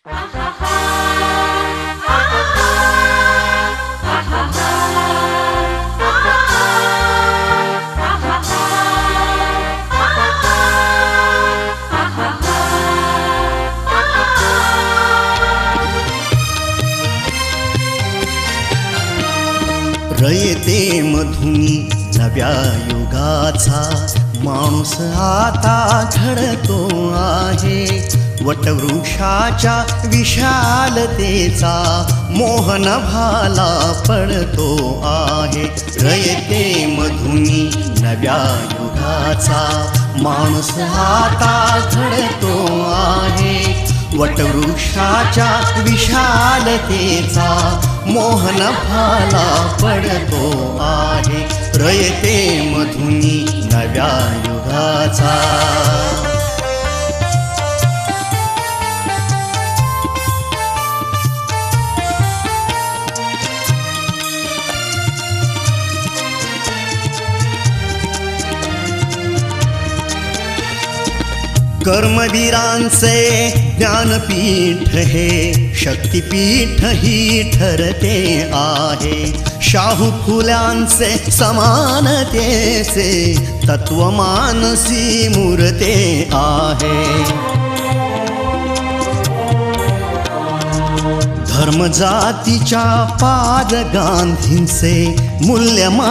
रयते मधुनी नव्या युगाचा माणूस आता घडतो आहे. वटवृक्षाच्या विशालतेचा मोहन भाला पडतो आहे. रयते मधुनी नव्या युगाचा माणूस आता घडतो आहे. वटवृक्षाच्या विशालतेचा मोहन भाला पडतो आहे. रयते मधुनी नव्या युगाचा. कर्मवीरांचे ज्ञानपीठ हे शक्तिपीठ ही ठरते आहे. शाहू फुल्यांचे समानतेचे तत्वमानसी मूर्ते आहे. धर्म जातीच्या पाद गांधींचे मूल्यमान